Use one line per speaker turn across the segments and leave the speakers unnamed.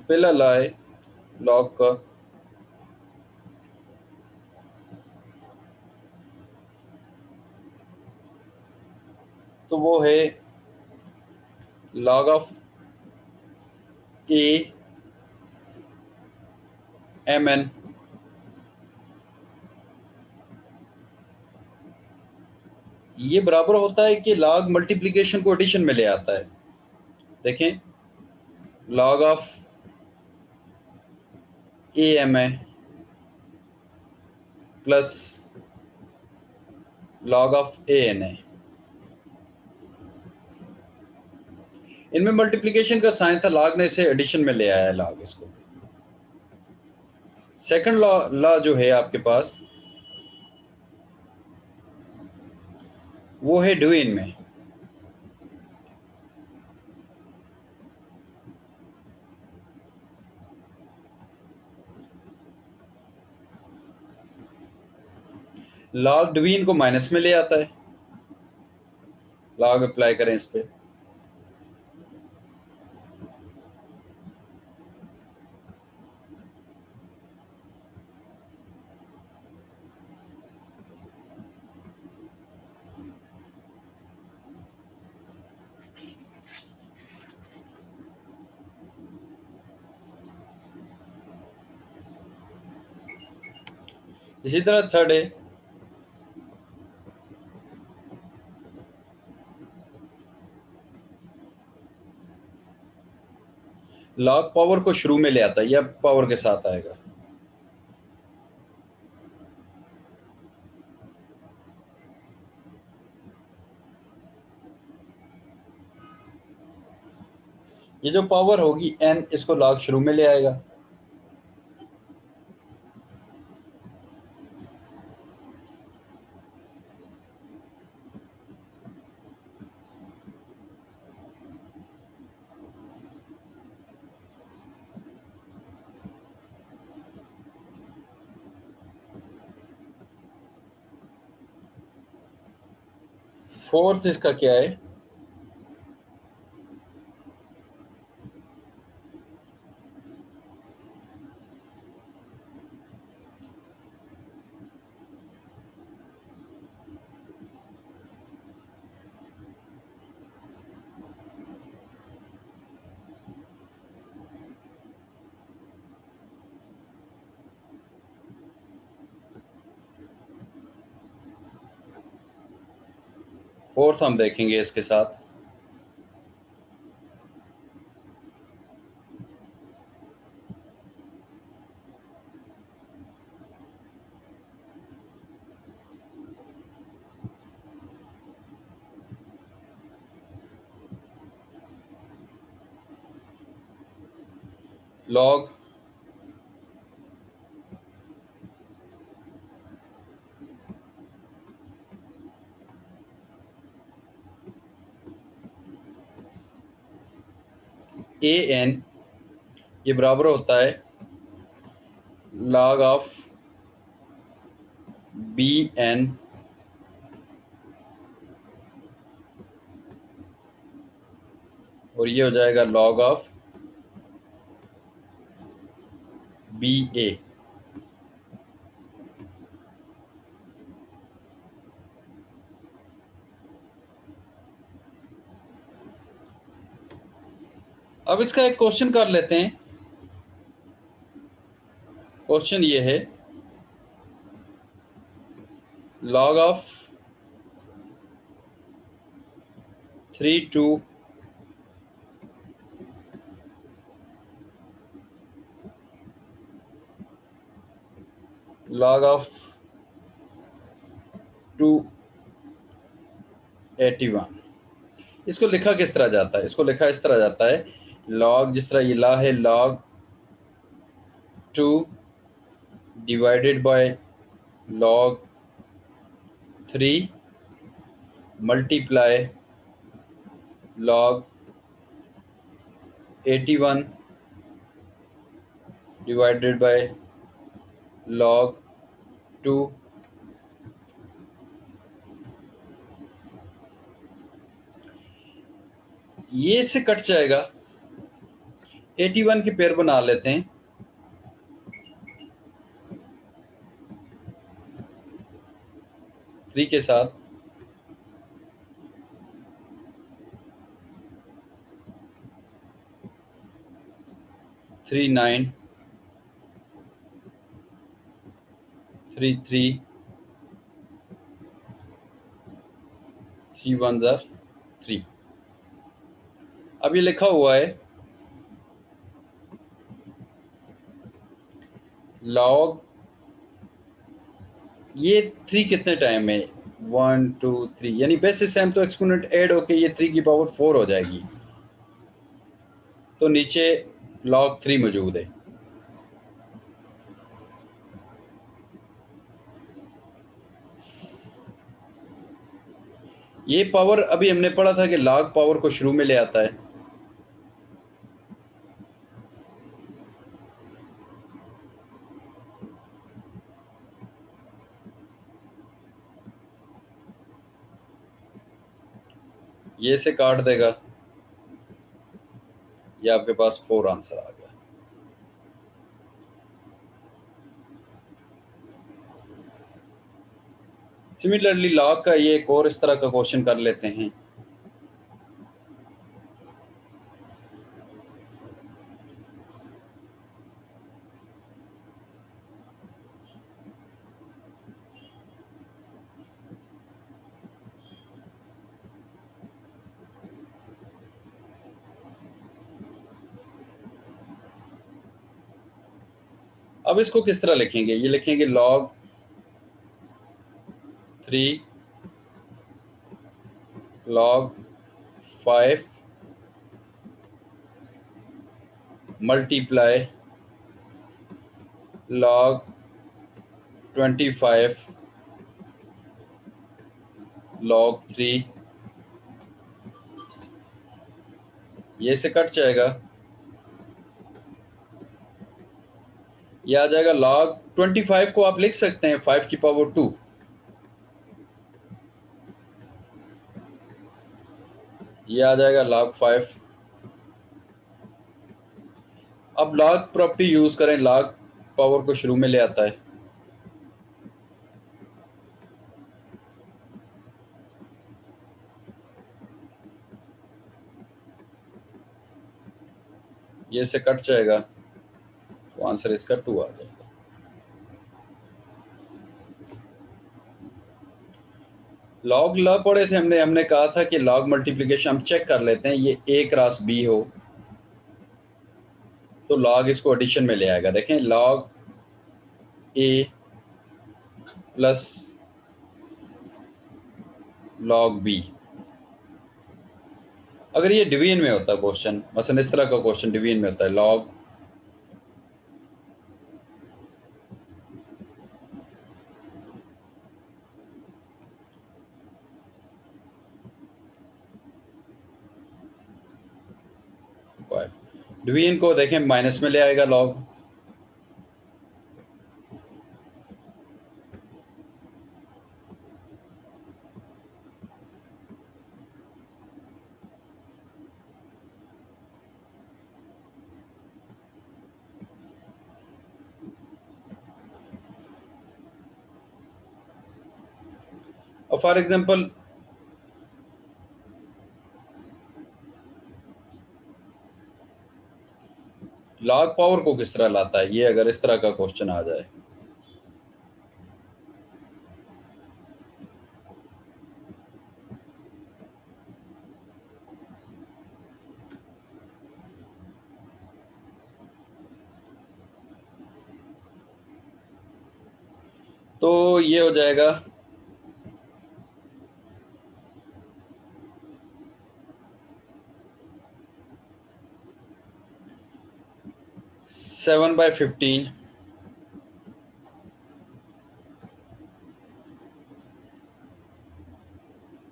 पहला लॉ है लॉग का, तो वो है log ऑफ a mn, ये बराबर होता है कि log मल्टीप्लिकेशन को एडिशन में ले आता है। देखें, log ऑफ a m है plus log of a n है। इनमें मल्टीप्लिकेशन का साइन था, log ने इसे एडिशन में ले आया है log इसको। सेकंड लॉ जो है आपके पास वो है ड्यूइन में। log ड्यूइन को माइनस में ले आता है, log अप्लाई करें इस पे, इसी तरह थर्ड है log पावर को शुरू में ले आता है, या पावर के साथ आएगा। ये जो पावर होगी n, इसको log शुरू में ले आएगा। फोर्थ इसका क्या है, फोर्थ हम देखेंगे इसके साथ। log a n ये बराबर होता है log ऑफ b n और ये हो जाएगा log ऑफ बी ए। अब इसका एक क्वेश्चन कर लेते हैं। क्वेश्चन ये है log ऑफ 3 2 log ऑफ 281, इसको लिखा किस तरह जाता है, इसको लिखा इस तरह जाता है log, जिस तरह ये ला है log 2 divided by log 3 multiply log 81 divided by log 2। ये से कट जाएगा, 81 के पेयर बना लेते हैं। थ्री के साथ 39 33 3 1 3। अब ये लिखा हुआ है लॉग, ये 3 कितने टाइम है 1 2 3, यानी बेसिस टाइम तो एक्सपोनेंट ऐड होके ये 3 की पावर 4 हो जाएगी, तो नीचे log 3 मौजूद है। ये पावर अभी हमने पढ़ा था कि log पावर को शुरू में ले आता है। ये से काट देगा, ये आपके पास 4 आंसर आ गया। सिमिलरली log का ये एक और इस तरह का क्वेश्चन कर लेते हैं। अब इसको किस तरह लिखेंगे, ये लिखेंगे log 3 log 5 multiply log 25 log 3, ये से कट जाएगा, ये आ जाएगा log 25 को आप लिख सकते हैं 5 की पावर 2, ये आ जाएगा log 5। अब log प्रॉपर्टी यूज करें, log पावर को शुरू में ले आता है। ये से कट जाएगा, तो आंसर इसका 2 आ जाएगा। लॉग ल पढ़े थे हमने कहा था कि लॉग मल्टीप्लिकेशन हम चेक कर लेते हैं, ये a क्रॉस b हो तो लॉग इसको एडिशन में ले आएगा। देखें log a plus log b, अगर ये डिवीजन में होता है क्वेश्चन, मसलन इस तरह का क्वेश्चन डिवीजन में होता है log डिवीजन को देखें माइनस में ले आएगा log, और फॉर एग्जांपल log पावर को किस तरह लाता है, ये अगर इस तरह का क्वेश्चन आ जाए, तो ये हो जाएगा सेवन बाय 15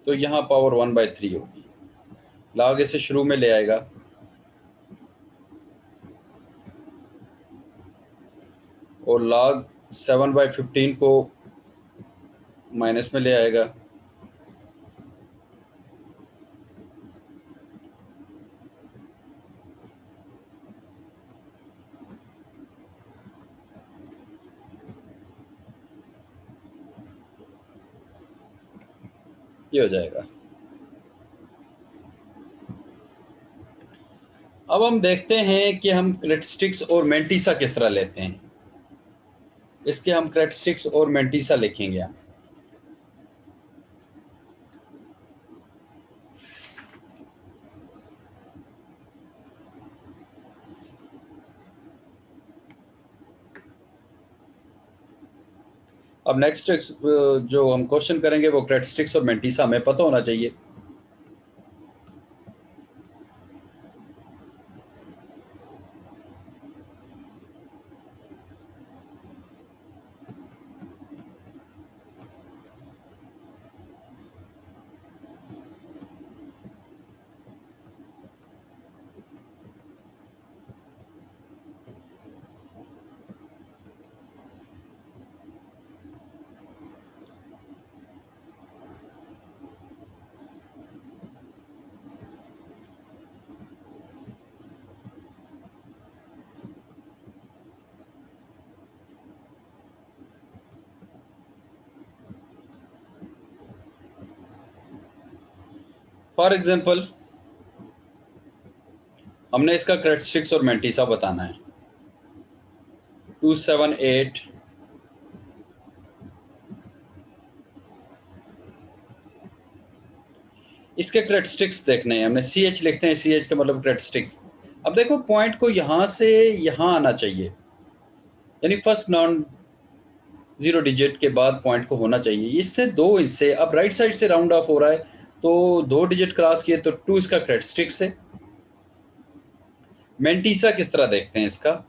तो यहाँ पावर 1/3 होगी। log इसे शुरू में ले आएगा और log 7/15 को माइनस में ले आएगा, ये हो जाएगा। अब हम देखते हैं कि हम करेक्टरिस्टिक्स और मेंटिसा किस तरह लेते हैं। इसके हम करेक्टरिस्टिक्स और मेंटिसा लिखेंगे। अब नेक्स्ट जो हम क्वेश्चन करेंगे वो करेक्टरिस्टिक्स और मेंटिसा हमें पता होना चाहिए। फॉर एग्जाम्पल हमने इसका करेक्टरिस्टिक्स और मेंटिसा बताना है। 278 इसके करेक्टरिस्टिक्स देखने हैं हमने। CH लिखते हैं, CH का मतलब करेक्टरिस्टिक्स। अब देखो पॉइंट को यहां से यहां आना चाहिए, यानी फर्स्ट नॉन जीरो डिजिट के बाद पॉइंट को होना चाहिए। इससे 2 हिस्से, अब राइट साइड से राउंड ऑफ हो रहा है तो 2 डिजिट क्रॉस किए तो 2 इसका करेक्टरिस्टिक्स है। मेंटिसा किस तरह देखते हैं इसका।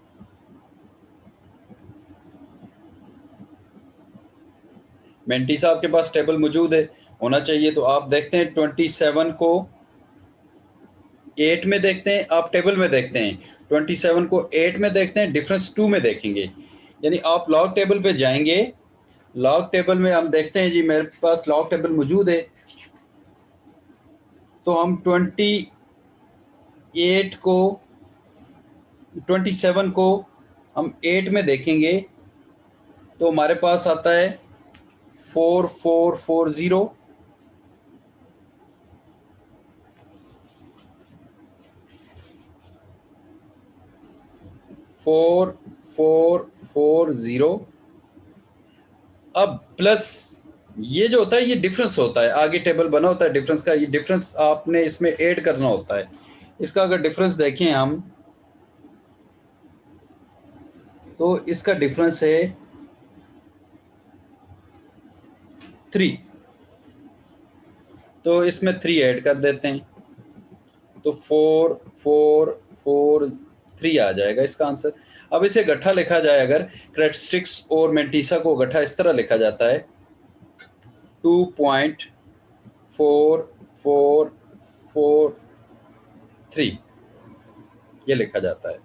मेंटिसा आपके पास टेबल मौजूद है, होना चाहिए। तो आप देखते हैं 27 को 8 में देखते हैं, आप टेबल में देखते हैं 27 को 8 में देखते हैं, डिफरेंस 2 में देखेंगे। यानी आप लॉग टेबल पे जाएंगे, लॉग टेबल में हम देखते हैं जी मेरे पास लॉग टेबल मौजूद है, तो हम 28 को 27 को हम 8 में देखेंगे तो हमारे पास आता है 4440। 4440। अब प्लस ये जो होता है ये डिफरेंस होता है, आगे टेबल बना होता है डिफरेंस का, ये डिफरेंस आपने इसमें ऐड करना होता है। इसका अगर डिफरेंस देखें हम तो इसका डिफरेंस है 3, तो इसमें 3 ऐड कर देते हैं तो 4443 आ जाएगा इसका आंसर। अब इसे गट्ठा लिखा जाए, अगर करेक्टरिस्टिक्स और मेंटिसा को गट्ठा इस तरह लिखा जाता है 2.4443 ये लिखा जाता है।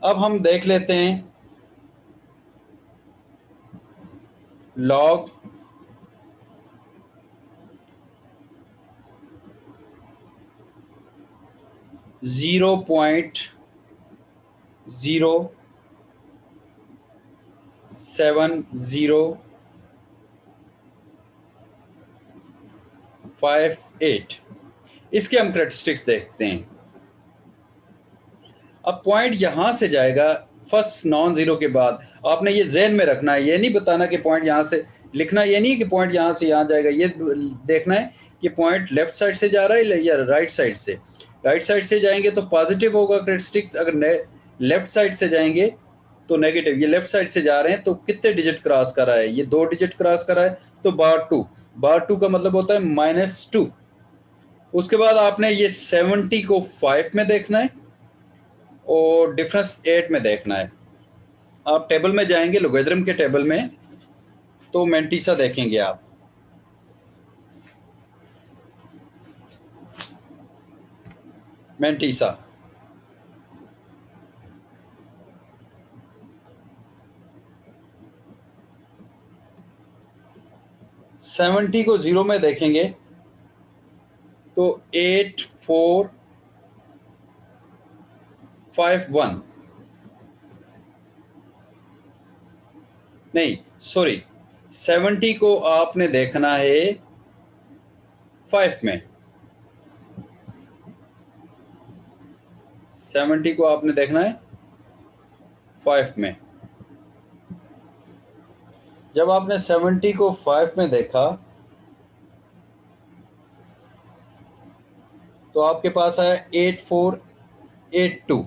अब हम देख लेते हैं लॉग जीरो पॉइंट 0.07058 इसके हम करेक्टरिस्टिक्स देखते हैं। अब पॉइंट यहां से जाएगा फर्स्ट नॉन जीरो के बाद, आपने ये ज़हन में रखना है, ये नहीं बताना कि पॉइंट यहां से लिखना, ये नहीं कि पॉइंट यहां से यहां जाएगा, ये देखना है कि पॉइंट लेफ्ट साइड से जा रहा है या राइट साइड से। राइट साइड से जाएंगे तो पॉजिटिव होगा करेक्टरिस्टिक्स, अगर लेफ्ट साइड से जाएंगे तो नेगेटिव। ये लेफ्ट साइड से जा रहे हैं तो कितने डिजिट क्रॉस कर रहा है, ये 2 डिजिट क्रॉस कर रहा है तो बार टू का मतलब होता है -2। उसके बाद आपने ये 70 को 5 में देखना है और डिफरेंस 8 में देखना है। आप टेबल में जाएंगे लोगरिथम के टेबल में तो मेंटिसा देखेंगे आप। मेंटिसा 70 को 0 में देखेंगे तो 8451, नहीं सॉरी 70 को आपने देखना है 5 में, 70 को आपने देखना है 5 में। जब आपने 70 को 5 में देखा तो आपके पास आया 8482।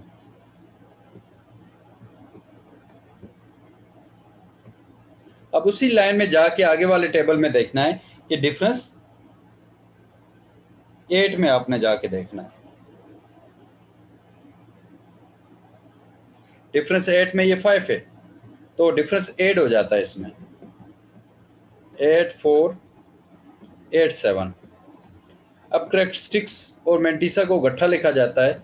अब उसी लाइन में जाके आगे वाले टेबल में देखना है कि डिफरेंस 8 में आपने जाके देखना है। डिफरेंस 8 में ये 5 है तो डिफरेंस 8 हो जाता है इसमें, 8487। अब करेक्टरिस्टिक्स और मेंटिसा को गट्ठा लिखा जाता है,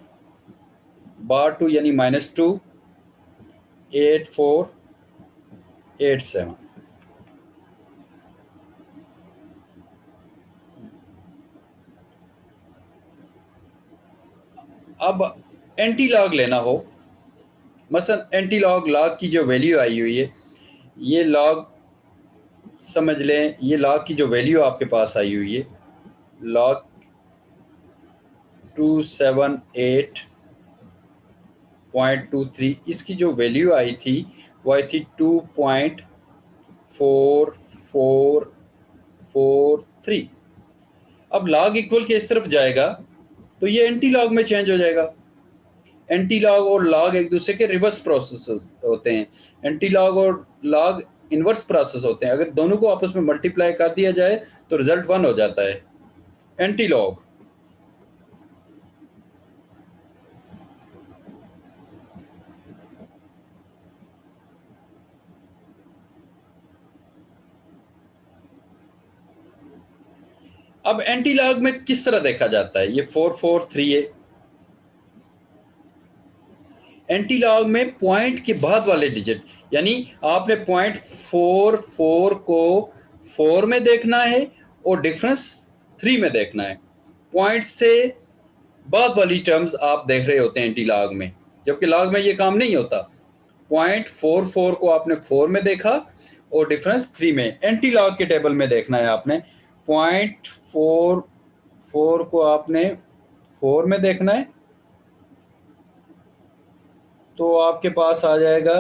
bar2 यानी -2 8487। अब एंटी लॉग लेना हो, मसलन एंटी लॉग की जो वैल्यू आई हुई है, ये लॉग समझ लें, ये लॉग की जो वैल्यू आपके पास आई हुई है, लॉग 278.23, इसकी जो वैल्यू आई थी वो आई थी 2.4443। अब लॉग इक्वल के इस तरफ जाएगा तो ये एंटी लॉग में चेंज हो जाएगा। एंटी लॉग और लॉग एक दूसरे के रिवर्स प्रोसेस होते हैं, एंटी लॉग और लॉग इनवर्स प्रोसेस होते हैं। अगर दोनों को आपस में मल्टीप्लाई कर दिया जाए तो रिजल्ट 1 हो जाता है, एंटी लॉग। अब एंटी लॉग में किस तरह देखा जाता है, ये 443 है। एंटी लॉग में पॉइंट के बाद वाले डिजिट, यानी आपने .44 को 4 में देखना है और डिफरेंस 3 में देखना है। पॉइंट से बाद वाली टर्म्स आप देख रहे होते हैं एंटी लॉग में, जबकि लॉग में ये काम नहीं होता। .44 को आपने 4 में देखा और डिफरेंस 3 में। एंटी लॉग के टेबल में देखना है आपने, .44 को आपने 4 में देखना है तो आपके पास आ जाएगा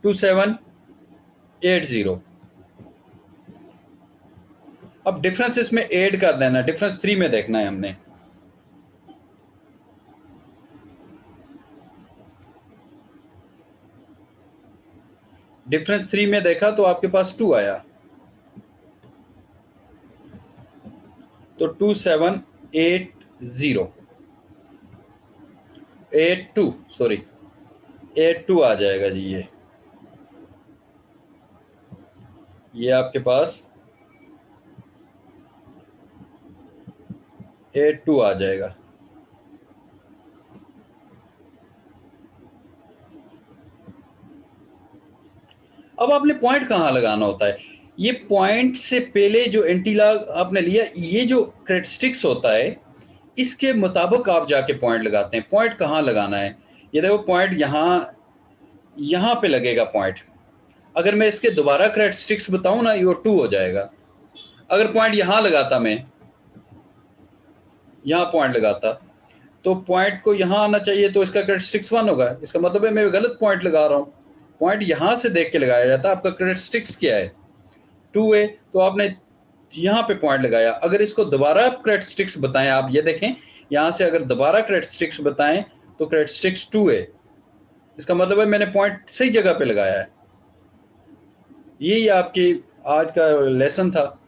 2780। अब डिफरेंस इसमें ऐड कर देना, डिफरेंस 3 में देखना है हमने। डिफरेंस 3 में देखा तो आपके पास 2 आया, तो 82 आ जाएगा जी। ये आपके पास 82 आ जाएगा। अब आपने पॉइंट कहाँ लगाना होता है, ये पॉइंट से पहले जो एंटी लॉग आपने लिया, ये जो करेक्टरिस्टिक्स होता है इसके मुताबिक आप जाके पॉइंट लगाते हैं। पॉइंट कहाँ लगाना है, ये देखो पॉइंट यहाँ पे लगेगा पॉइंट। अगर मैं इसके दोबारा करेक्टरिस्टिक्स बताऊं ना, ये 2 हो जाएगा। अगर पॉइंट यहाँ लगाता, मैं यहाँ पॉइंट लगाता तो पॉइंट को यहाँ आना चाहिए, तो इसका करेक्टरिस्टिक्स 1 होगा। इसका मतलब है मैं गलत पॉइंट लगा रहा हूँ। पॉइंट यहाँ से देख के लगाया जाता है, आपका करेक्टरिस्टिक्स क्या है 2 है तो आपने यहाँ पे पॉइंट लगाया। अगर इसको दोबारा करेक्टरिस्टिक्स बताएं, आप ये देखें यहाँ से अगर दोबारा करेक्टरिस्टिक्स बताएं तो करेक्टरिस्टिक्स 2 है, इसका मतलब है मैंने पॉइंट सही जगह पे लगाया है। यही आपकी आज का लेसन था।